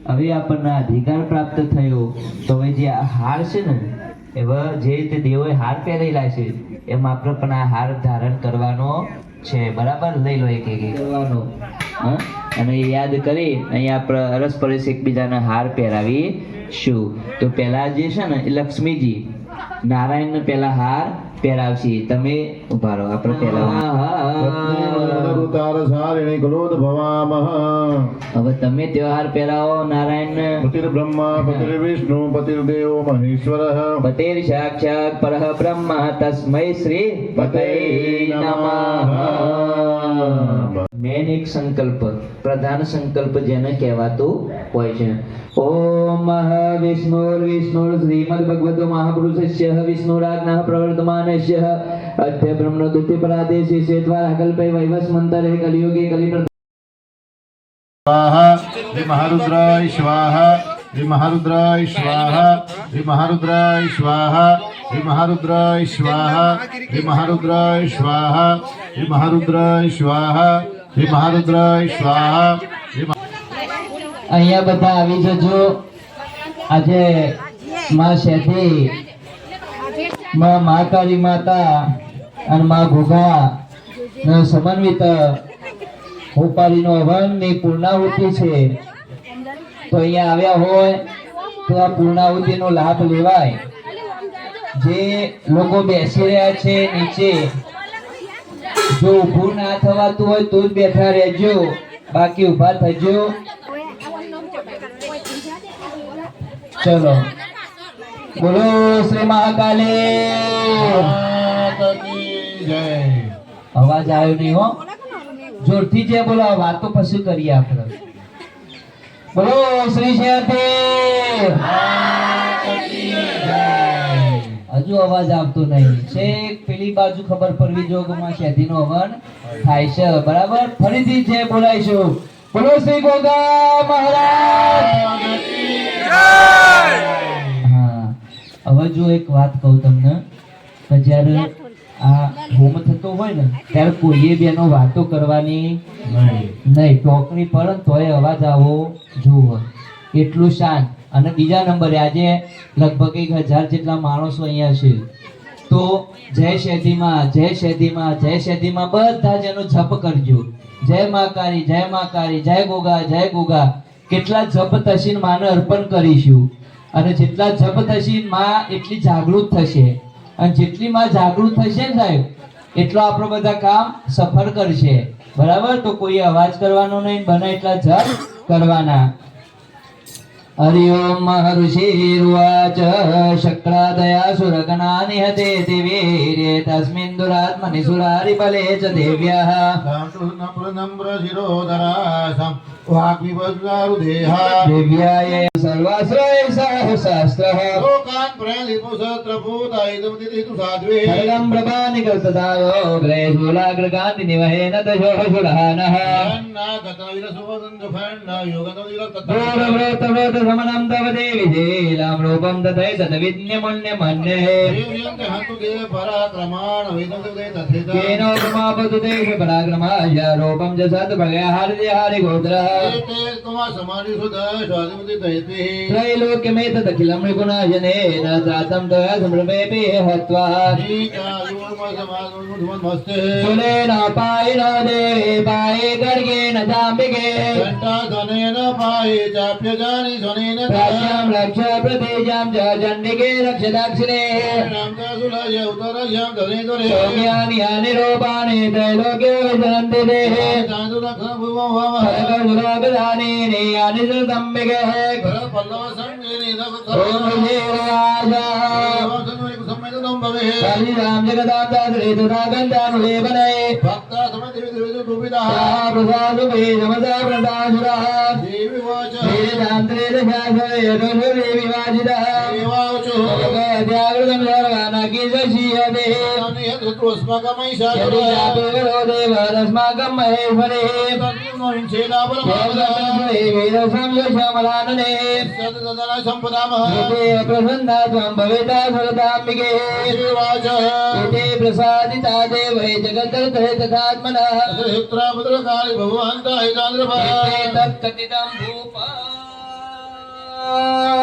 હવે આપણને અધિકાર પ્રાપ્ત થયો તો હવે જે આ હાર છે ને એવા જે રીતે દેવોએ હાર પહેરેલા છે એમ આપણે પણ આ હાર ધારણ કરવાનો છે. બરાબર, લઈ લો એક એક કરવાનો. અને યાદ કરી અહીંયા આપણે અરસપરસ એકબીજાને હાર પહેરાવીશું. તો પહેલા જે છે ને એ લક્ષ્મીજી નારાયણને પહેલા હાર પહેરાવશે. તમે ઉભા રહો, આપણે હવે તમે ત્યોહાર પહેરાવો નારાયણને. પતિર બ્રહ્મા પતિર વિષ્ણુ પતિર દેવો મહેશ્વરઃ પતિર સાક્ષાત પરઃ બ્રહ્મ તસ્મૈ શ્રી પતये નમઃ. મેન એક સંકલ્પ, પ્રધાન સંકલ્પ જેને કહેવાતું હોય છે. ઓમ વિષ્ણુર વિષ્ણુર શ્રીમદ ભગવતો મહાપુરુષસ્ય વિષ્ણુરાજ્ઞા પ્રવર્તમાનસ્ય અદ્ય બ્રહ્મણો દ્વિતીય પરાદેશી શ્વેતવારા કલ્પે વૈવસ્મંતરે કલિયુગે કલિપ્રદ स्वाहा श्री महारुद्राय स्वाहा श्री महारुद्राय स्वाहा श्री महारुद्राय स्वाहा श्री महारुद्राय स्वाहा श्री महारुद्राय स्वाहा श्री महारुद्राय स्वाहा श्री महारुद्राय स्वाहा. અહીંયા બધા આવી જજો. આજે માં શેઠી, માં મહાકાળી માતા અને માં ઘોઘા નો સમન્વિત હોપારીનો હવનની પૂર્ણાહુતિ છે. તો અહીંયા આવ્યા હોય તો આ પૂર્ણાહુતિનો લાભ લેવાય. જે લોકો બેસી રહ્યા છે નીચે, જો ઊભું ના થવાતું હોય તો જ બેઠા રહેજો, બાકી ઊભા થજો. ચલો, બોલો શ્રી મહાકાલી. અવાજ આવ્યો નહીં હો, જોરથી જે બોલો. વાતો પછી કરીએ આપણે. બોલો શ્રી શેઠી. હજુ અવાજ આવતો નહીં. છેક પેલી બાજુ ખબર પડવી જો કે માં શેઠીનો હવન થાય છે. બરાબર, ફરીથી જે બોલાઈશું. બોલો શ્રી ગોગા મહારાજ. હા, હવે જો એક વાત કહું તમને કે જ્યારે આ હોમ થતો હોય ને ત્યારે કોઈએ બેનો વાતો કરવાની નહીં. ટોકરી પર તોય અવાજ આવો જોવો, એટલું શાંત. અને બીજા નંબરે આજે લગભગ 1000 જેટલા માણસો અહીંયા છે. તો જય શેઠીમાં, જય શેઠીમાં, જય શેઠીમાં બધા જ એનો જપ કરજો. જય મહાકાળી, જય મહાકાળી, જય ગોગા, જય ગોગા. કેટલા જપ થશે માને અર્પણ કરીશું. અને જેટલા જપ થશે માં એટલી જાગૃત થશે. અને જેટલી માં જાગૃત થશે ને સાહેબ, એટલો આપણો બધા કામ સફળ કરશે. બરાબર, તો કોઈ અવાજ કરવાનો નહીં, બને એટલા જપ કરવાના. હરિ ઓમ ઋષિર્વાચ શક્રાદયા સુરગણાનિ હતે દેવીરે તસ્મિન દુરાત્મનિ સુરારિ બલે ચ દેવ્યઃ નમ્ર શિરોધરાસં વાગ્વિવજ્ઞારુદેહા દેવ્યાય સર્વાશ્રય સહસ્રઃ લોકાન પ્રલિપુસત્રભૂતાયિદમતિતિતુ સાધ્વે સર્વં પ્રભાનિકૃતદાયો ગ્રે શૂલાગ્રકાંતિ નિવહેન દશોષુરહાનઃ અન્ના ગતવિરસુવદંજફન્ના યોગતવિરક્તતા સમનમ તવ દેવી શીલમ રૂપમ તથૈ તદવિદ્યમન્યમન્યે દેવ્યંતે હંતુ દેવ પરાક્રમાણ વેદોદે તથેત કેનો સમાપતુ દેહ પરાક્રમાય રૂપમ ચ સત ભગયાહાર્ય હારિ ગોત્રઃ તે તમા સમાધિ સુદા સ્વાધિપતિ તૈતે त्रैलोक्यमेत अखिलं गुणाजनेन जातं तया समृपेपि हत्वा सुनेन पायिन देवे पाये गर्गेण जाम्बिके घण्टाधनेन पाये चाप्यजानि धनेन प्राच्यां रक्ष प्रतेजां च चण्डिके रक्ष दक्षिणे रामदासुलय उत्तरस्यां धने धने सौम्यानि यानि रूपाणि त्रैलोक्ये विचरन्ति देहे खड्गसुरागदानि यानि च दम्बिके राम जगदालेबनय भक्ता समदेवी प्रसाद समदा प्रदाशुरा देवी वाच देवी वाजिदा देवाचो त्यागृतं सर्वाना कीर्षीयते अस्माकमैषा देवरस्माकं महेश्वरे वीरसंयशमलानने प्रसन्ना त्वं भवेता सरदाम्बिके इति प्रसादिता देवै जगद्दर्थे तथात्मनः भगवान् तत्कथितं भूपा આ